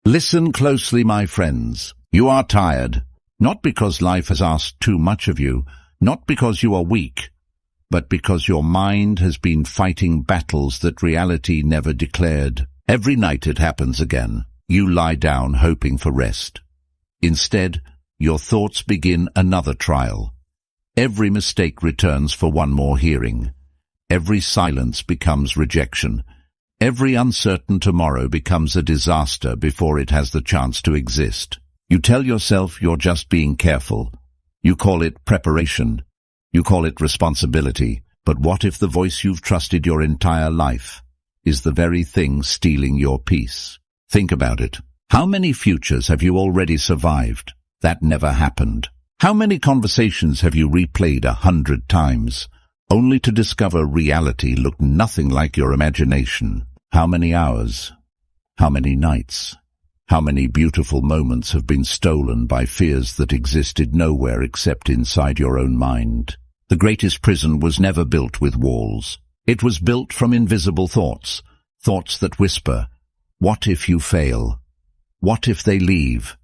Listen closely, my friends. You are tired, not because life has asked too much of you, not because you are weak, but because your mind has been fighting battles that reality never declared. Every night it happens again. You lie down hoping for rest. Instead, your thoughts begin another trial. Every mistake returns for one more hearing. Every silence becomes rejection. Every uncertain tomorrow becomes a disaster before it has the chance to exist. You tell yourself you're just being careful. You call it preparation. You call it responsibility. But what if the voice you've trusted your entire life is the very thing stealing your peace? Think about it. How many futures have you already survived? That never happened. How many conversations have you replayed 100 times, only to discover reality looked nothing like your imagination? How many hours? How many nights? How many beautiful moments have been stolen by fears that existed nowhere except inside your own mind? The greatest prison was never built with walls. It was built from invisible thoughts, thoughts that whisper, "What if you fail? What if they leave?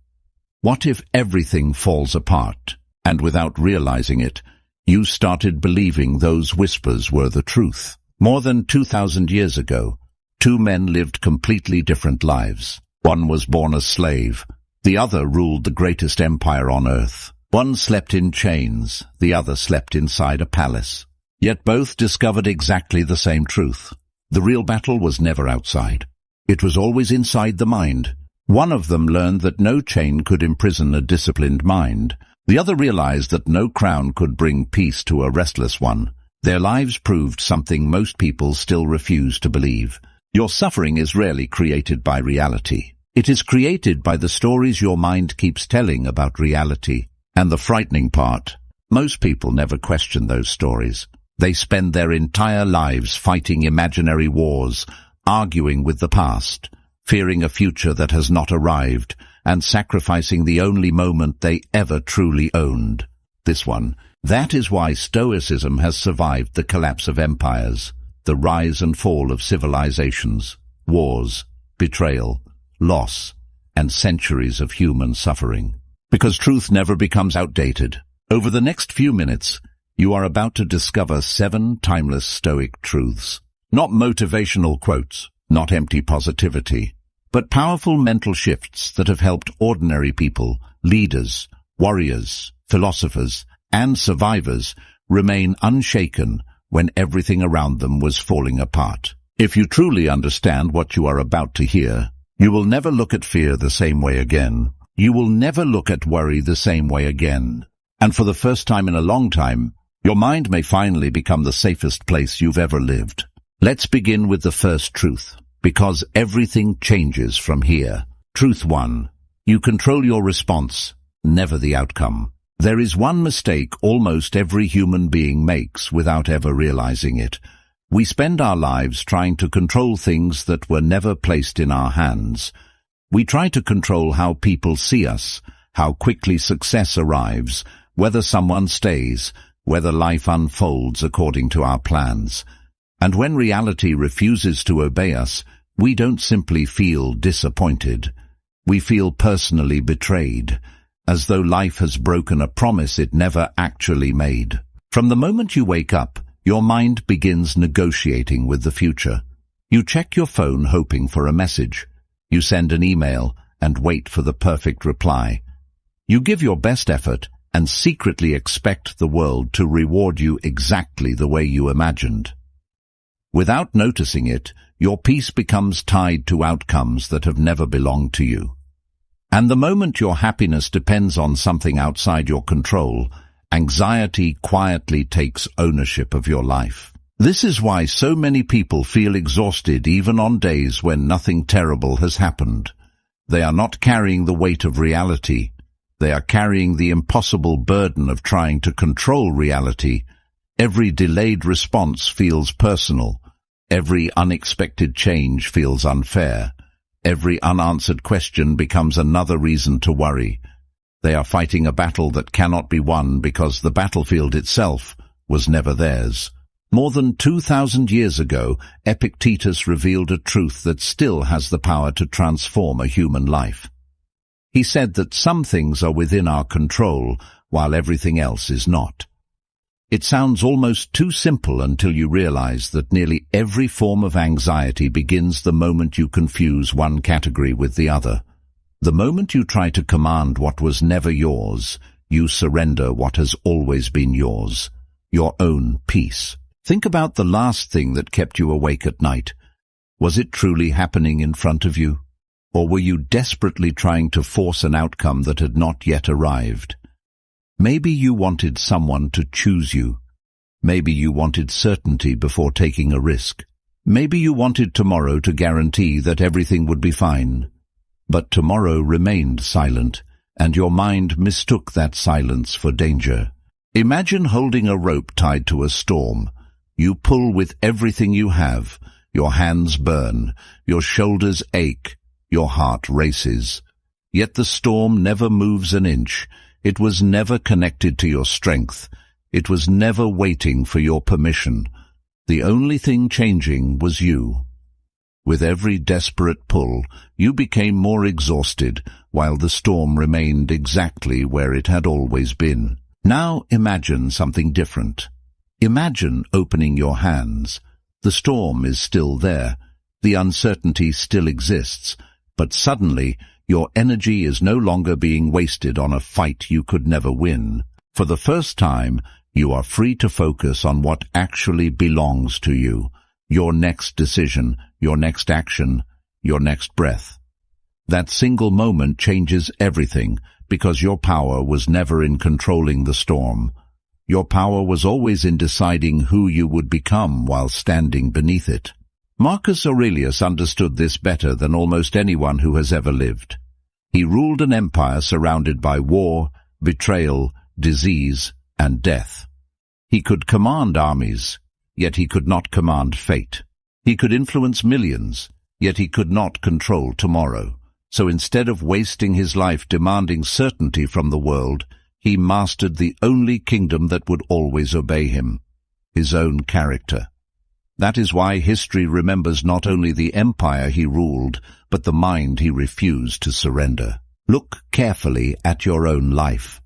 What if everything falls apart?" And without realizing it, you started believing those whispers were the truth. More than 2,000 years ago, two men lived completely different lives. One was born a slave. The other ruled the greatest empire on earth. One slept in chains. The other slept inside a palace. Yet both discovered exactly the same truth. The real battle was never outside. It was always inside the mind. One of them learned that no chain could imprison a disciplined mind. The other realized that no crown could bring peace to a restless one. Their lives proved something most people still refuse to believe. Your suffering is rarely created by reality. It is created by the stories your mind keeps telling about reality. And the frightening part, most people never question those stories. They spend their entire lives fighting imaginary wars, arguing with the past, fearing a future that has not arrived, and sacrificing the only moment they ever truly owned. This one. That is why Stoicism has survived the collapse of empires, the rise and fall of civilizations, wars, betrayal, loss, and centuries of human suffering. Because truth never becomes outdated. Over the next few minutes, you are about to discover 7 timeless Stoic truths. Not motivational quotes, not empty positivity, but powerful mental shifts that have helped ordinary people, leaders, warriors, philosophers, and survivors remain unshaken when everything around them was falling apart. If you truly understand what you are about to hear, you will never look at fear the same way again. You will never look at worry the same way again. And for the first time in a long time, your mind may finally become the safest place you've ever lived. Let's begin with the first truth, because everything changes from here. Truth 1. You control your response, never the outcome. There is one mistake almost every human being makes without ever realizing it. We spend our lives trying to control things that were never placed in our hands. We try to control how people see us, how quickly success arrives, whether someone stays, whether life unfolds according to our plans. And when reality refuses to obey us, we don't simply feel disappointed. We feel personally betrayed, as though life has broken a promise it never actually made. From the moment you wake up, your mind begins negotiating with the future. You check your phone hoping for a message. You send an email and wait for the perfect reply. You give your best effort and secretly expect the world to reward you exactly the way you imagined. Without noticing it, your peace becomes tied to outcomes that have never belonged to you. And the moment your happiness depends on something outside your control, anxiety quietly takes ownership of your life. This is why so many people feel exhausted even on days when nothing terrible has happened. They are not carrying the weight of reality. They are carrying the impossible burden of trying to control reality. Every delayed response feels personal. Every unexpected change feels unfair. Every unanswered question becomes another reason to worry. They are fighting a battle that cannot be won because the battlefield itself was never theirs. More than 2,000 years ago, Epictetus revealed a truth that still has the power to transform a human life. He said that some things are within our control, while everything else is not. It sounds almost too simple until you realize that nearly every form of anxiety begins the moment you confuse one category with the other. The moment you try to command what was never yours, you surrender what has always been yours, your own peace. Think about the last thing that kept you awake at night. Was it truly happening in front of you? Or were you desperately trying to force an outcome that had not yet arrived? Maybe you wanted someone to choose you. Maybe you wanted certainty before taking a risk. Maybe you wanted tomorrow to guarantee that everything would be fine. But tomorrow remained silent, and your mind mistook that silence for danger. Imagine holding a rope tied to a storm. You pull with everything you have. Your hands burn, your shoulders ache, your heart races. Yet the storm never moves an inch. It was never connected to your strength. It was never waiting for your permission. The only thing changing was you. With every desperate pull, you became more exhausted, while the storm remained exactly where it had always been. Now imagine something different. Imagine opening your hands. The storm is still there. The uncertainty still exists. But suddenly, your energy is no longer being wasted on a fight you could never win. For the first time, you are free to focus on what actually belongs to you. Your next decision, your next action, your next breath. That single moment changes everything, because your power was never in controlling the storm. Your power was always in deciding who you would become while standing beneath it. Marcus Aurelius understood this better than almost anyone who has ever lived. He ruled an empire surrounded by war, betrayal, disease, and death. He could command armies, yet he could not command fate. He could influence millions, yet he could not control tomorrow. So instead of wasting his life demanding certainty from the world, he mastered the only kingdom that would always obey him, his own character. That is why history remembers not only the empire he ruled, but the mind he refused to surrender. Look carefully at your own life.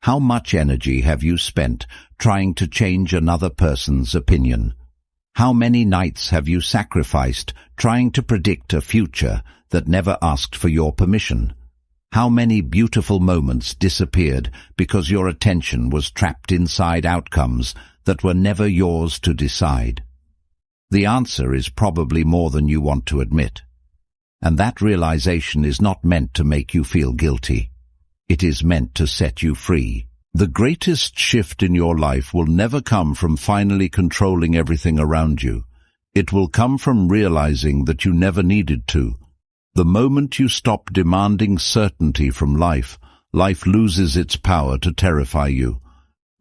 How much energy have you spent trying to change another person's opinion? How many nights have you sacrificed trying to predict a future that never asked for your permission? How many beautiful moments disappeared because your attention was trapped inside outcomes that were never yours to decide? The answer is probably more than you want to admit. And that realization is not meant to make you feel guilty. It is meant to set you free. The greatest shift in your life will never come from finally controlling everything around you. It will come from realizing that you never needed to. The moment you stop demanding certainty from life, life loses its power to terrify you.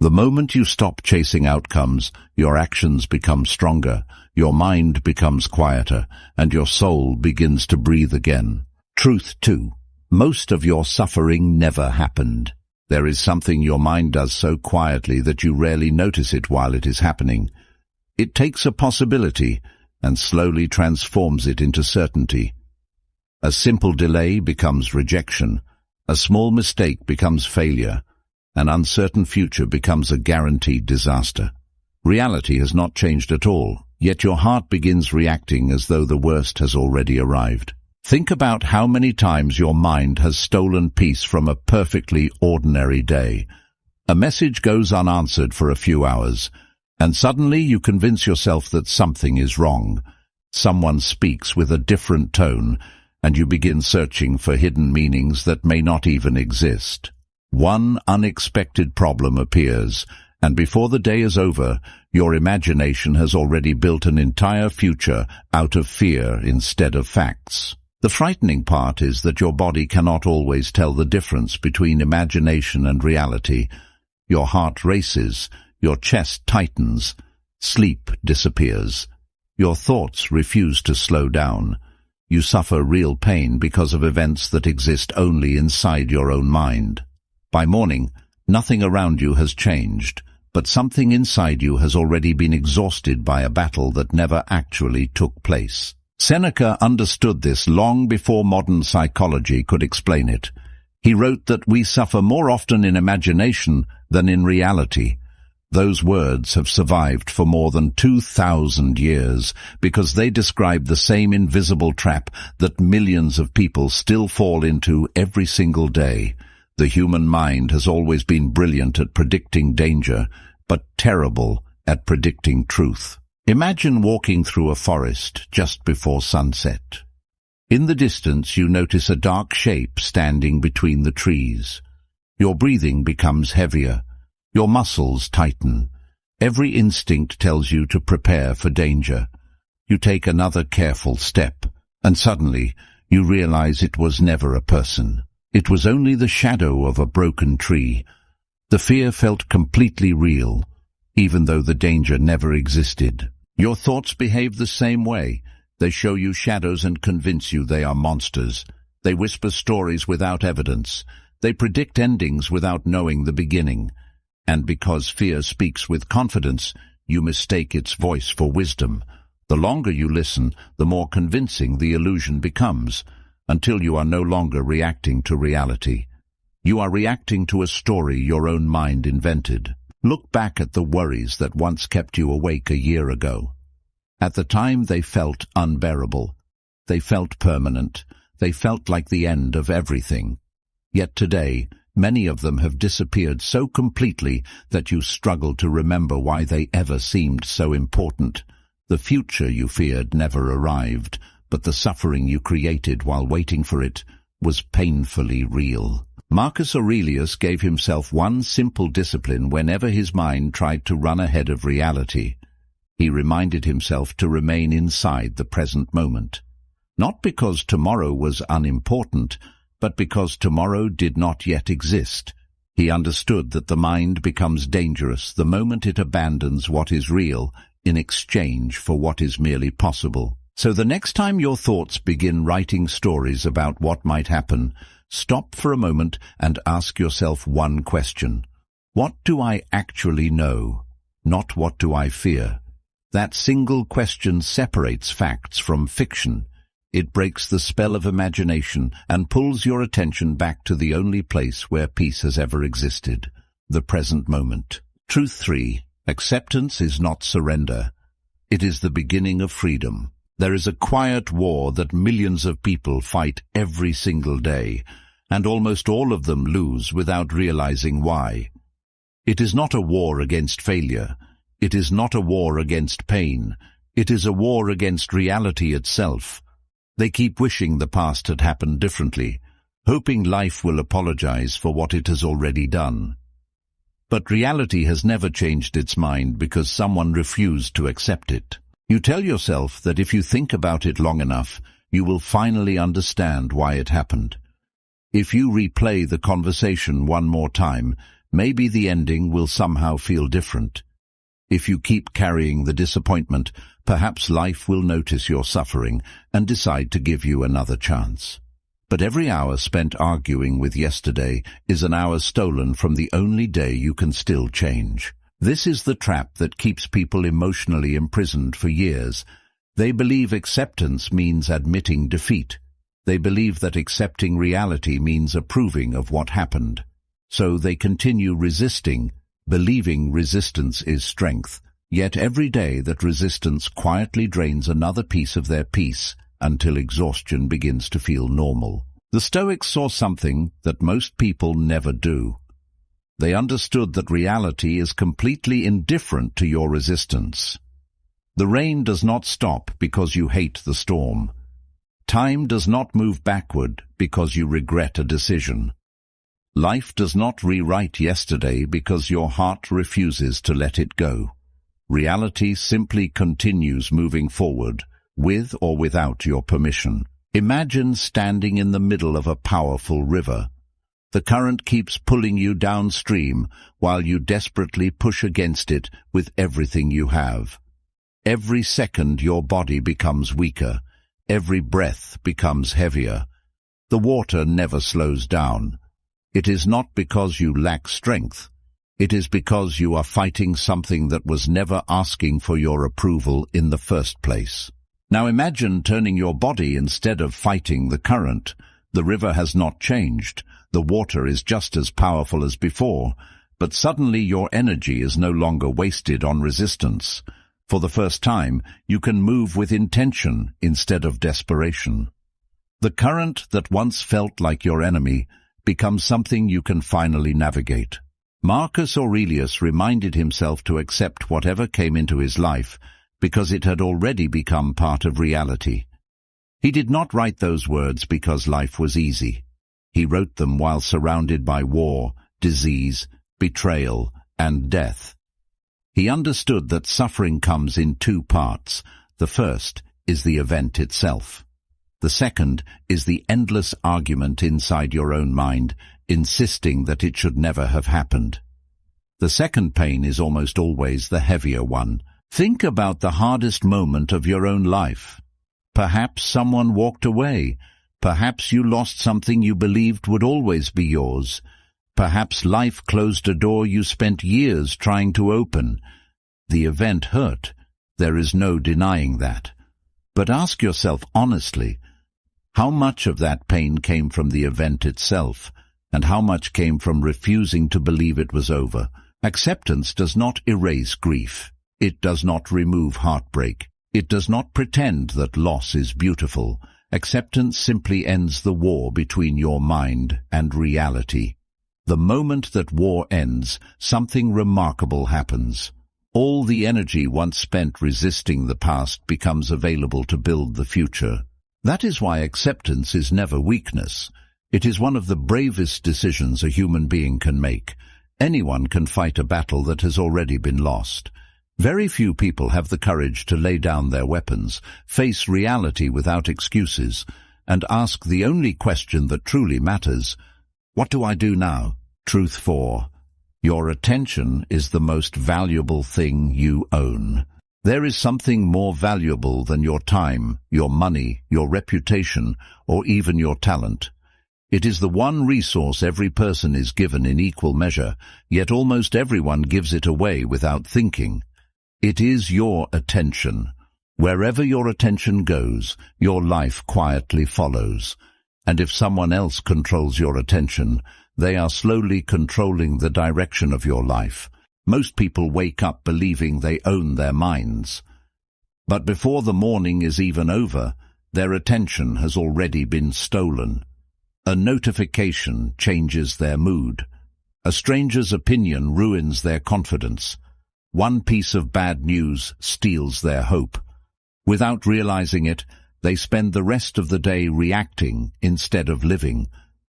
The moment you stop chasing outcomes, your actions become stronger, your mind becomes quieter, and your soul begins to breathe again. Truth, too. Most of your suffering never happened. There is something your mind does so quietly that you rarely notice it while it is happening. It takes a possibility and slowly transforms it into certainty. A simple delay becomes rejection. A small mistake becomes failure. An uncertain future becomes a guaranteed disaster. Reality has not changed at all, yet your heart begins reacting as though the worst has already arrived. Think about how many times your mind has stolen peace from a perfectly ordinary day. A message goes unanswered for a few hours, and suddenly you convince yourself that something is wrong. Someone speaks with a different tone, and you begin searching for hidden meanings that may not even exist. One unexpected problem appears, and before the day is over, your imagination has already built an entire future out of fear instead of facts. The frightening part is that your body cannot always tell the difference between imagination and reality. Your heart races, your chest tightens, sleep disappears. Your thoughts refuse to slow down. You suffer real pain because of events that exist only inside your own mind. By morning, nothing around you has changed, but something inside you has already been exhausted by a battle that never actually took place. Seneca understood this long before modern psychology could explain it. He wrote that we suffer more often in imagination than in reality. Those words have survived for more than 2,000 years because they describe the same invisible trap that millions of people still fall into every single day. The human mind has always been brilliant at predicting danger, but terrible at predicting truth. Imagine walking through a forest just before sunset. In the distance you notice a dark shape standing between the trees. Your breathing becomes heavier. Your muscles tighten. Every instinct tells you to prepare for danger. You take another careful step, and suddenly you realize it was never a person. It was only the shadow of a broken tree. The fear felt completely real, even though the danger never existed. Your thoughts behave the same way. They show you shadows and convince you they are monsters. They whisper stories without evidence. They predict endings without knowing the beginning. And because fear speaks with confidence, you mistake its voice for wisdom. The longer you listen, the more convincing the illusion becomes, until you are no longer reacting to reality. You are reacting to a story your own mind invented. Look back at the worries that once kept you awake a year ago. At the time they felt unbearable. They felt permanent. They felt like the end of everything. Yet today, many of them have disappeared so completely that you struggle to remember why they ever seemed so important. The future you feared never arrived, but the suffering you created while waiting for it was painfully real. Marcus Aurelius gave himself one simple discipline whenever his mind tried to run ahead of reality. He reminded himself to remain inside the present moment. Not because tomorrow was unimportant, but because tomorrow did not yet exist. He understood that the mind becomes dangerous the moment it abandons what is real in exchange for what is merely possible. So the next time your thoughts begin writing stories about what might happen, stop for a moment and ask yourself one question. What do I actually know? Not what do I fear? That single question separates facts from fiction. It breaks the spell of imagination and pulls your attention back to the only place where peace has ever existed, the present moment. Truth 3. Acceptance is not surrender. It is the beginning of freedom. There is a quiet war that millions of people fight every single day, and almost all of them lose without realizing why. It is not a war against failure. It is not a war against pain. It is a war against reality itself. They keep wishing the past had happened differently, hoping life will apologize for what it has already done. But reality has never changed its mind because someone refused to accept it. You tell yourself that if you think about it long enough, you will finally understand why it happened. If you replay the conversation one more time, maybe the ending will somehow feel different. If you keep carrying the disappointment, perhaps life will notice your suffering and decide to give you another chance. But every hour spent arguing with yesterday is an hour stolen from the only day you can still change. This is the trap that keeps people emotionally imprisoned for years. They believe acceptance means admitting defeat. They believe that accepting reality means approving of what happened. So they continue resisting, believing resistance is strength. Yet every day that resistance quietly drains another piece of their peace until exhaustion begins to feel normal. The Stoics saw something that most people never do. They understood that reality is completely indifferent to your resistance. The rain does not stop because you hate the storm. Time does not move backward because you regret a decision. Life does not rewrite yesterday because your heart refuses to let it go. Reality simply continues moving forward, with or without your permission. Imagine standing in the middle of a powerful river. The current keeps pulling you downstream while you desperately push against it with everything you have. Every second your body becomes weaker. Every breath becomes heavier. The water never slows down. It is not because you lack strength. It is because you are fighting something that was never asking for your approval in the first place. Now imagine turning your body instead of fighting the current. The river has not changed. The water is just as powerful as before, but suddenly your energy is no longer wasted on resistance. For the first time, you can move with intention instead of desperation. The current that once felt like your enemy becomes something you can finally navigate. Marcus Aurelius reminded himself to accept whatever came into his life because it had already become part of reality. He did not write those words because life was easy. He wrote them while surrounded by war, disease, betrayal, and death. He understood that suffering comes in two parts. The first is the event itself. The second is the endless argument inside your own mind, insisting that it should never have happened. The second pain is almost always the heavier one. Think about the hardest moment of your own life. Perhaps someone walked away. Perhaps you lost something you believed would always be yours. Perhaps life closed a door you spent years trying to open. The event hurt. There is no denying that. But ask yourself honestly, how much of that pain came from the event itself, and how much came from refusing to believe it was over? Acceptance does not erase grief. It does not remove heartbreak. It does not pretend that loss is beautiful. Acceptance simply ends the war between your mind and reality. The moment that war ends, something remarkable happens. All the energy once spent resisting the past becomes available to build the future. That is why acceptance is never weakness. It is one of the bravest decisions a human being can make. Anyone can fight a battle that has already been lost. Very few people have the courage to lay down their weapons, face reality without excuses, and ask the only question that truly matters: what do I do now? Truth 4. Your attention is the most valuable thing you own. There is something more valuable than your time, your money, your reputation, or even your talent. It is the one resource every person is given in equal measure, yet almost everyone gives it away without thinking. It is your attention. Wherever your attention goes, your life quietly follows. And if someone else controls your attention, they are slowly controlling the direction of your life. Most people wake up believing they own their minds. But before the morning is even over, their attention has already been stolen. A notification changes their mood. A stranger's opinion ruins their confidence. One piece of bad news steals their hope. Without realizing it, they spend the rest of the day reacting instead of living,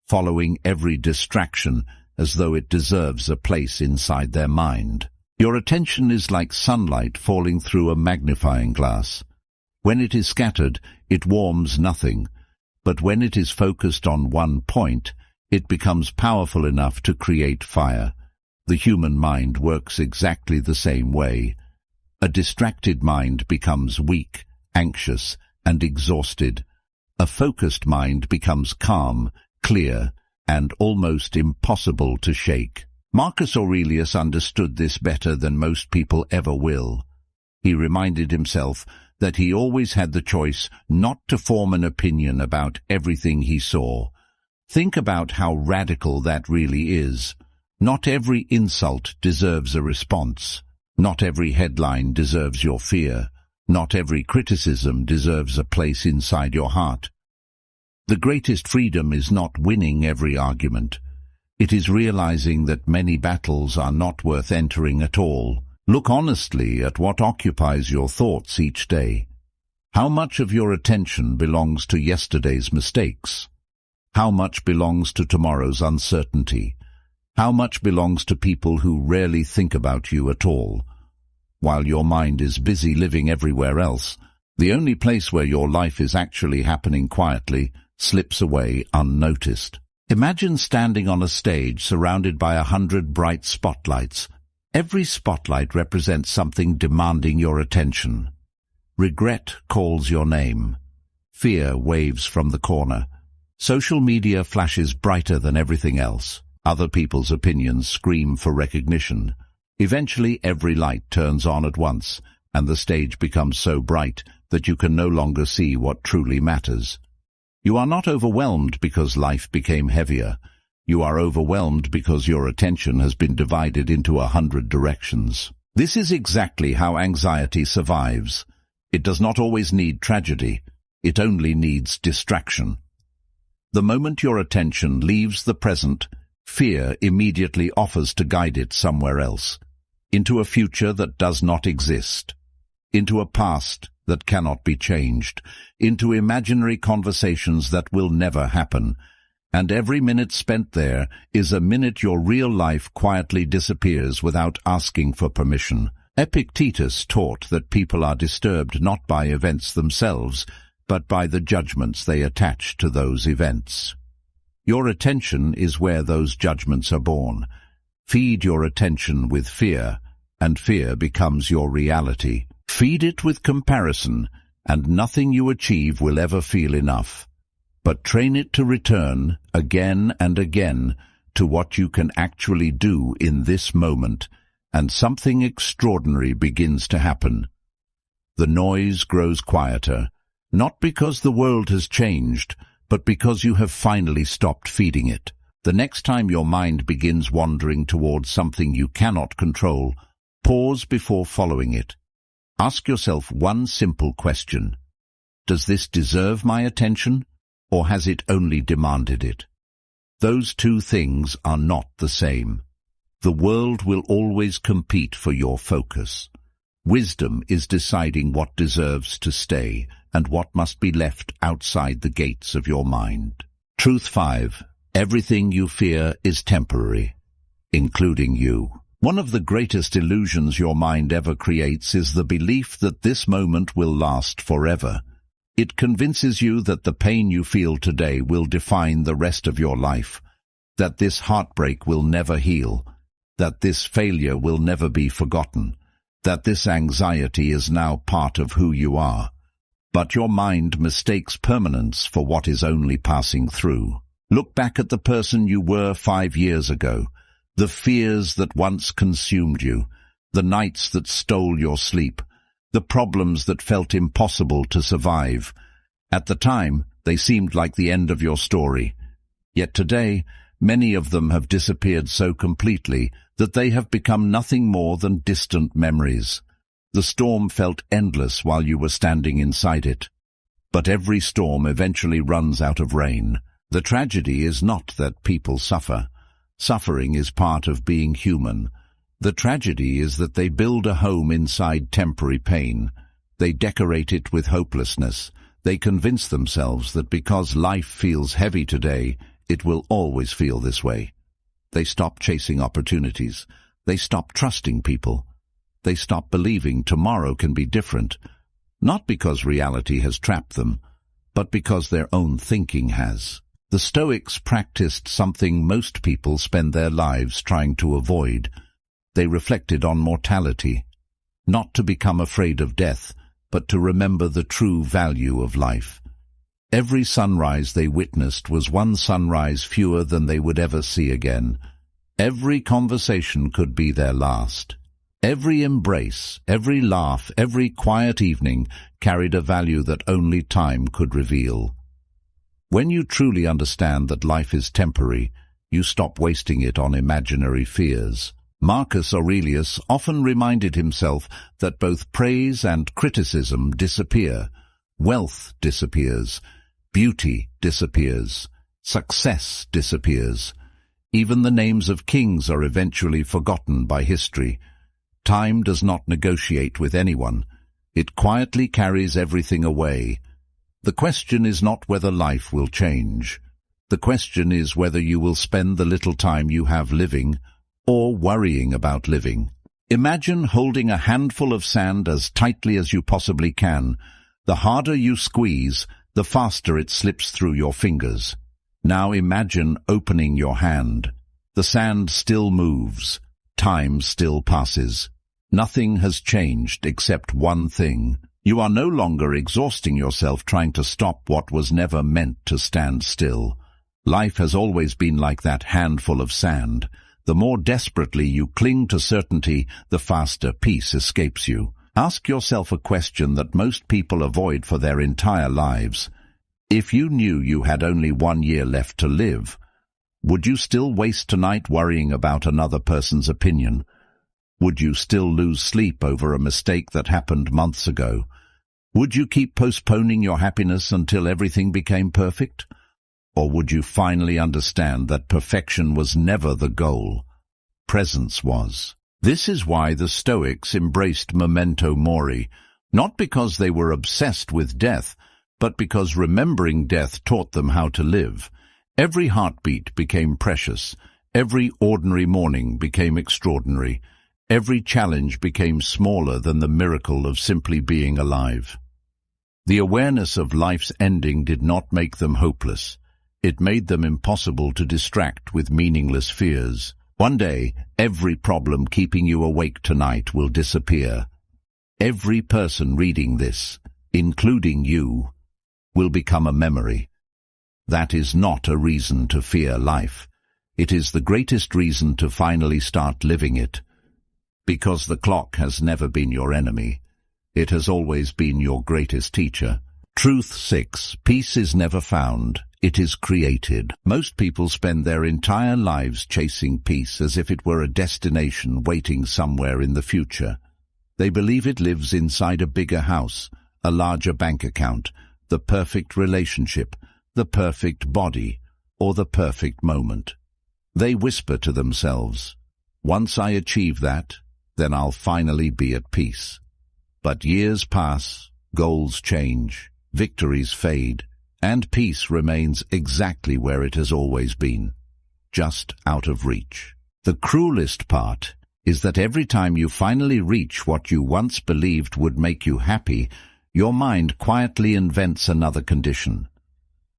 following every distraction as though it deserves a place inside their mind. Your attention is like sunlight falling through a magnifying glass. When it is scattered, it warms nothing, but when it is focused on one point, it becomes powerful enough to create fire. The human mind works exactly the same way. A distracted mind becomes weak, anxious, and exhausted. A focused mind becomes calm, clear, and almost impossible to shake. Marcus Aurelius understood this better than most people ever will. He reminded himself that he always had the choice not to form an opinion about everything he saw. Think about how radical that really is. Not every insult deserves a response. Not every headline deserves your fear. Not every criticism deserves a place inside your heart. The greatest freedom is not winning every argument. It is realizing that many battles are not worth entering at all. Look honestly at what occupies your thoughts each day. How much of your attention belongs to yesterday's mistakes? How much belongs to tomorrow's uncertainty? How much belongs to people who rarely think about you at all? While your mind is busy living everywhere else, the only place where your life is actually happening quietly slips away unnoticed. Imagine standing on a stage surrounded by 100 bright spotlights. Every spotlight represents something demanding your attention. Regret calls your name. Fear waves from the corner. Social media flashes brighter than everything else. Other people's opinions scream for recognition. Eventually, every light turns on at once, and the stage becomes so bright that you can no longer see what truly matters. You are not overwhelmed because life became heavier. You are overwhelmed because your attention has been divided into 100 directions. This is exactly how anxiety survives. It does not always need tragedy. It only needs distraction. The moment your attention leaves the present, fear immediately offers to guide it somewhere else, into a future that does not exist, into a past that cannot be changed, into imaginary conversations that will never happen. And every minute spent there is a minute your real life quietly disappears without asking for permission. Epictetus taught that people are disturbed not by events themselves, but by the judgments they attach to those events. Your attention is where those judgments are born. Feed your attention with fear, and fear becomes your reality. Feed it with comparison, and nothing you achieve will ever feel enough. But train it to return, again and again, to what you can actually do in this moment, and something extraordinary begins to happen. The noise grows quieter, not because the world has changed, but because you have finally stopped feeding it. The next time your mind begins wandering towards something you cannot control, pause before following it. Ask yourself one simple question. Does this deserve my attention, or has it only demanded it? Those two things are not the same. The world will always compete for your focus. Wisdom is deciding what deserves to stay and what must be left outside the gates of your mind. Truth 5. Everything you fear is temporary, including you. One of the greatest illusions your mind ever creates is the belief that this moment will last forever. It convinces you that the pain you feel today will define the rest of your life, that this heartbreak will never heal, that this failure will never be forgotten, that this anxiety is now part of who you are. But your mind mistakes permanence for what is only passing through. Look back at the person you were 5 years ago, the fears that once consumed you, the nights that stole your sleep, the problems that felt impossible to survive. At the time, they seemed like the end of your story. Yet today, many of them have disappeared so completely that they have become nothing more than distant memories. The storm felt endless while you were standing inside it. But every storm eventually runs out of rain. The tragedy is not that people suffer. Suffering is part of being human. The tragedy is that they build a home inside temporary pain. They decorate it with hopelessness. They convince themselves that because life feels heavy today, it will always feel this way. They stop chasing opportunities. They stop trusting people. They stop believing tomorrow can be different, not because reality has trapped them, but because their own thinking has. The Stoics practiced something most people spend their lives trying to avoid. They reflected on mortality, not to become afraid of death, but to remember the true value of life. Every sunrise they witnessed was one sunrise fewer than they would ever see again. Every conversation could be their last. Every embrace, every laugh, every quiet evening carried a value that only time could reveal. When you truly understand that life is temporary, you stop wasting it on imaginary fears. Marcus Aurelius often reminded himself that both praise and criticism disappear. Wealth disappears. Beauty disappears. Success disappears. Even the names of kings are eventually forgotten by history. Time does not negotiate with anyone. It quietly carries everything away. The question is not whether life will change. The question is whether you will spend the little time you have living or worrying about living. Imagine holding a handful of sand as tightly as you possibly can. The harder you squeeze, the faster it slips through your fingers. Now imagine opening your hand. The sand still moves. Time still passes. Nothing has changed except one thing. You are no longer exhausting yourself trying to stop what was never meant to stand still. Life has always been like that handful of sand. The more desperately you cling to certainty, the faster peace escapes you. Ask yourself a question that most people avoid for their entire lives. If you knew you had only 1 year left to live, would you still waste tonight worrying about another person's opinion? Would you still lose sleep over a mistake that happened months ago? Would you keep postponing your happiness until everything became perfect? Or would you finally understand that perfection was never the goal? Presence was. This is why the Stoics embraced memento mori, not because they were obsessed with death, but because remembering death taught them how to live. Every heartbeat became precious. Every ordinary morning became extraordinary. Every challenge became smaller than the miracle of simply being alive. The awareness of life's ending did not make them hopeless. It made them impossible to distract with meaningless fears. One day, every problem keeping you awake tonight will disappear. Every person reading this, including you, will become a memory. That is not a reason to fear life. It is the greatest reason to finally start living it. Because the clock has never been your enemy. It has always been your greatest teacher. Truth 6. Peace is never found. It is created. Most people spend their entire lives chasing peace as if it were a destination waiting somewhere in the future. They believe it lives inside a bigger house, a larger bank account, the perfect relationship, the perfect body, or the perfect moment. They whisper to themselves, "Once I achieve that, then I'll finally be at peace." But years pass, goals change, victories fade, and peace remains exactly where it has always been, just out of reach. The cruelest part is that every time you finally reach what you once believed would make you happy, your mind quietly invents another condition,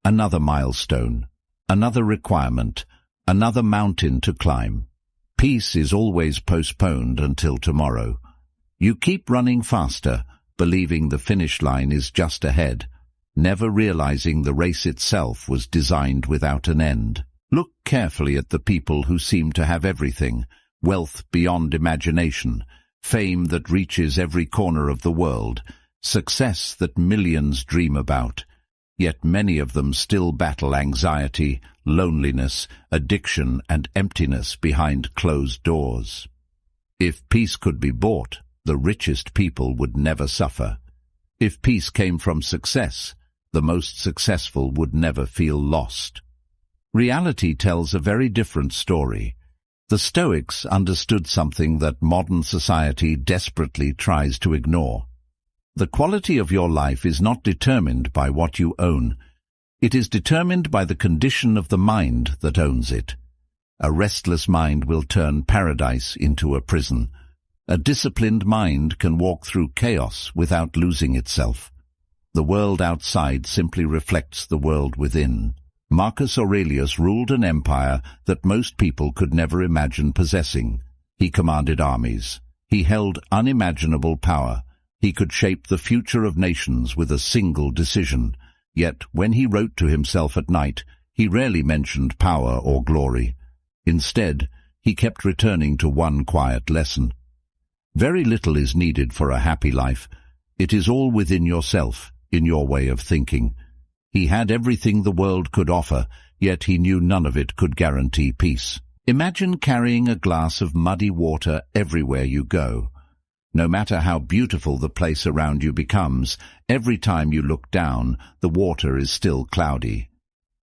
another milestone, another requirement, another mountain to climb. Peace is always postponed until tomorrow. You keep running faster, believing the finish line is just ahead, never realizing the race itself was designed without an end. Look carefully at the people who seem to have everything: wealth beyond imagination, fame that reaches every corner of the world, success that millions dream about. Yet many of them still battle anxiety, loneliness, addiction, and emptiness behind closed doors. If peace could be bought, the richest people would never suffer. If peace came from success, the most successful would never feel lost. Reality tells a very different story. The Stoics understood something that modern society desperately tries to ignore. The quality of your life is not determined by what you own. It is determined by the condition of the mind that owns it. A restless mind will turn paradise into a prison. A disciplined mind can walk through chaos without losing itself. The world outside simply reflects the world within. Marcus Aurelius ruled an empire that most people could never imagine possessing. He commanded armies. He held unimaginable power. He could shape the future of nations with a single decision. Yet, when he wrote to himself at night, he rarely mentioned power or glory. Instead, he kept returning to one quiet lesson. Very little is needed for a happy life. It is all within yourself, in your way of thinking. He had everything the world could offer, yet he knew none of it could guarantee peace. Imagine carrying a glass of muddy water everywhere you go. No matter how beautiful the place around you becomes, every time you look down, the water is still cloudy.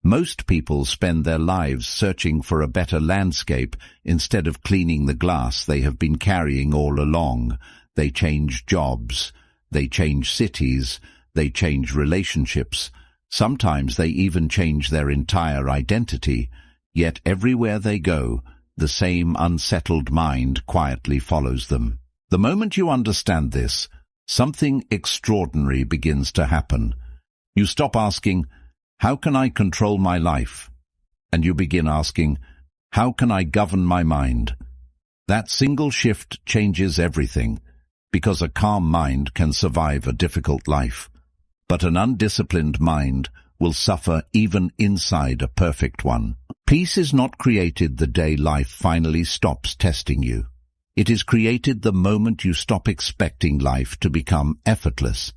Most people spend their lives searching for a better landscape instead of cleaning the glass they have been carrying all along. They change jobs, they change cities, they change relationships. Sometimes they even change their entire identity. Yet everywhere they go, the same unsettled mind quietly follows them. The moment you understand this, something extraordinary begins to happen. You stop asking, "How can I control my life?" And you begin asking, "How can I govern my mind?" That single shift changes everything, because a calm mind can survive a difficult life. But an undisciplined mind will suffer even inside a perfect one. Peace is not created the day life finally stops testing you. It is created the moment you stop expecting life to become effortless.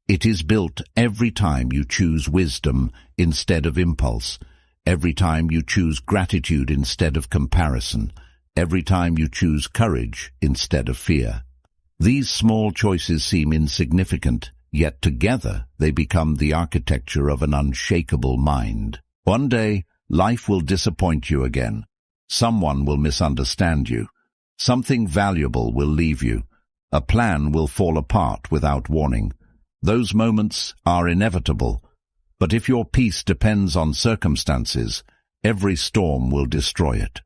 It is built every time you choose wisdom instead of impulse, every time you choose gratitude instead of comparison, every time you choose courage instead of fear. These small choices seem insignificant, yet together they become the architecture of an unshakable mind. One day, life will disappoint you again. Someone will misunderstand you. Something valuable will leave you. A plan will fall apart without warning. Those moments are inevitable. But if your peace depends on circumstances, every storm will destroy it.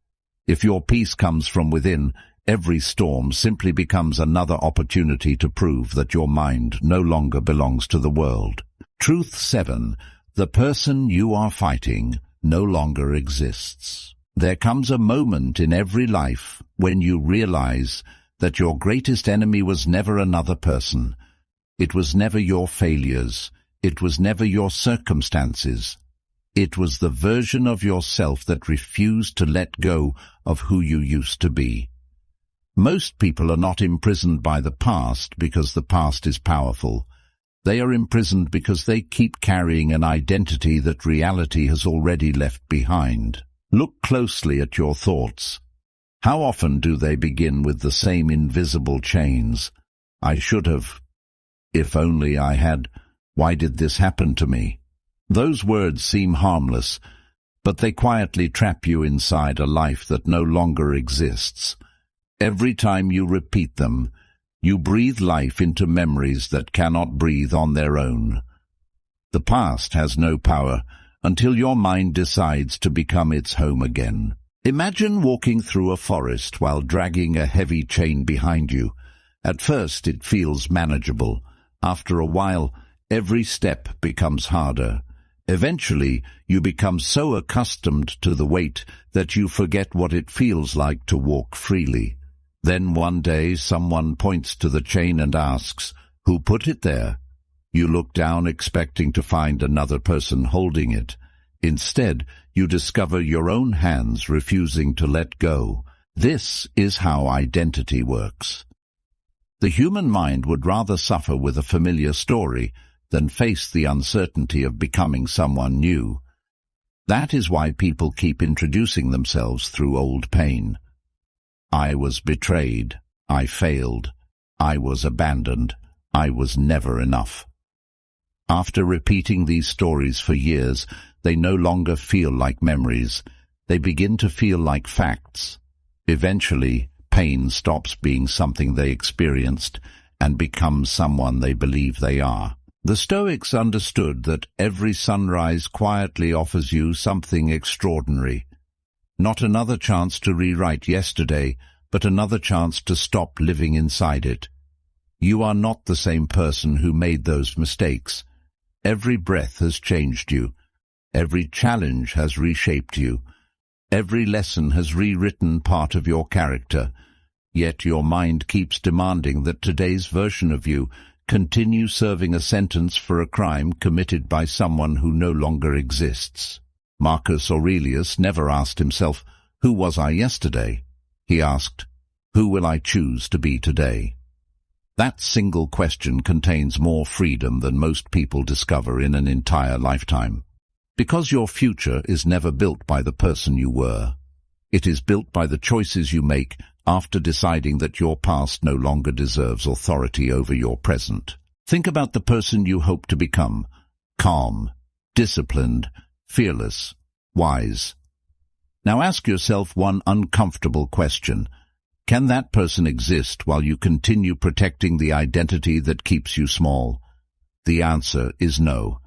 If your peace comes from within, every storm simply becomes another opportunity to prove that your mind no longer belongs to the world. Truth 7. The person you are fighting no longer exists. There comes a moment in every life when you realize that your greatest enemy was never another person. It was never your failures. It was never your circumstances. It was the version of yourself that refused to let go of who you used to be. Most people are not imprisoned by the past because the past is powerful. They are imprisoned because they keep carrying an identity that reality has already left behind. Look closely at your thoughts. How often do they begin with the same invisible chains? I should have. If only I had. Why did this happen to me? Those words seem harmless, but they quietly trap you inside a life that no longer exists. Every time you repeat them, you breathe life into memories that cannot breathe on their own. The past has no power until your mind decides to become its home again. Imagine walking through a forest while dragging a heavy chain behind you. At first it feels manageable. After a while, every step becomes harder. Eventually, you become so accustomed to the weight that you forget what it feels like to walk freely. Then one day someone points to the chain and asks, "Who put it there?" You look down expecting to find another person holding it. Instead, you discover your own hands refusing to let go. This is how identity works. The human mind would rather suffer with a familiar story than face the uncertainty of becoming someone new. That is why people keep introducing themselves through old pain. I was betrayed. I failed. I was abandoned. I was never enough. After repeating these stories for years, they no longer feel like memories. They begin to feel like facts. Eventually, pain stops being something they experienced and becomes someone they believe they are. The Stoics understood that every sunrise quietly offers you something extraordinary. Not another chance to rewrite yesterday, but another chance to stop living inside it. You are not the same person who made those mistakes. Every breath has changed you. Every challenge has reshaped you. Every lesson has rewritten part of your character. Yet your mind keeps demanding that today's version of you continue serving a sentence for a crime committed by someone who no longer exists. Marcus Aurelius never asked himself, "Who was I yesterday?" He asked, "Who will I choose to be today?" That single question contains more freedom than most people discover in an entire lifetime. Because your future is never built by the person you were. It is built by the choices you make after deciding that your past no longer deserves authority over your present. Think about the person you hope to become: calm, disciplined, fearless, wise. Now ask yourself one uncomfortable question. Can that person exist while you continue protecting the identity that keeps you small? The answer is no.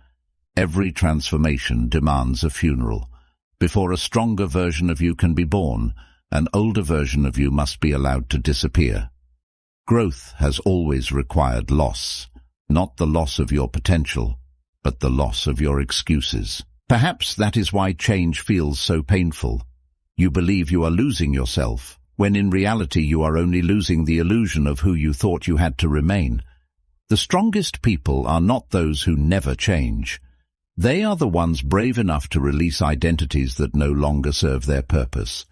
Every transformation demands a funeral. Before a stronger version of you can be born, an older version of you must be allowed to disappear. Growth has always required loss, not the loss of your potential, but the loss of your excuses. Perhaps that is why change feels so painful. You believe you are losing yourself, when in reality you are only losing the illusion of who you thought you had to remain. The strongest people are not those who never change. They are the ones brave enough to release identities that no longer serve their purpose.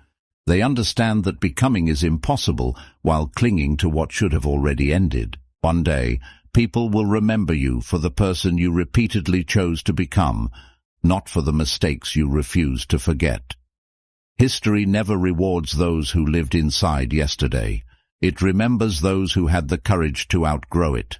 They understand that becoming is impossible while clinging to what should have already ended. One day, people will remember you for the person you repeatedly chose to become, not for the mistakes you refused to forget. History never rewards those who lived inside yesterday. It remembers those who had the courage to outgrow it.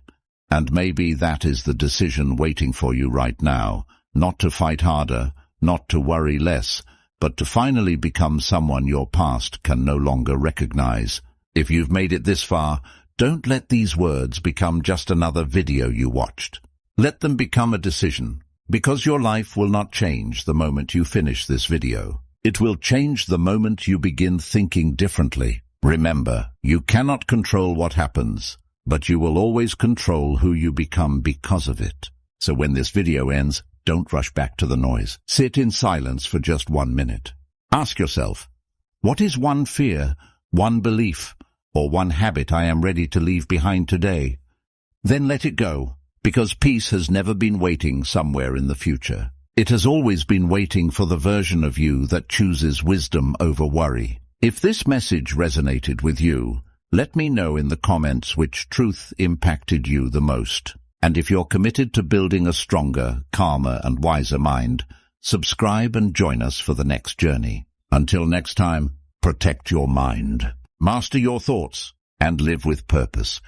And maybe that is the decision waiting for you right now, not to fight harder, not to worry less, but to finally become someone your past can no longer recognize. If you've made it this far, don't let these words become just another video you watched. Let them become a decision, because your life will not change the moment you finish this video. It will change the moment you begin thinking differently. Remember, you cannot control what happens, but you will always control who you become because of it. So when this video ends, don't rush back to the noise. Sit in silence for just 1 minute. Ask yourself, what is one fear, one belief, or one habit I am ready to leave behind today? Then let it go, because peace has never been waiting somewhere in the future. It has always been waiting for the version of you that chooses wisdom over worry. If this message resonated with you, let me know in the comments which truth impacted you the most. And if you're committed to building a stronger, calmer, and wiser mind, subscribe and join us for the next journey. Until next time, protect your mind, master your thoughts, and live with purpose.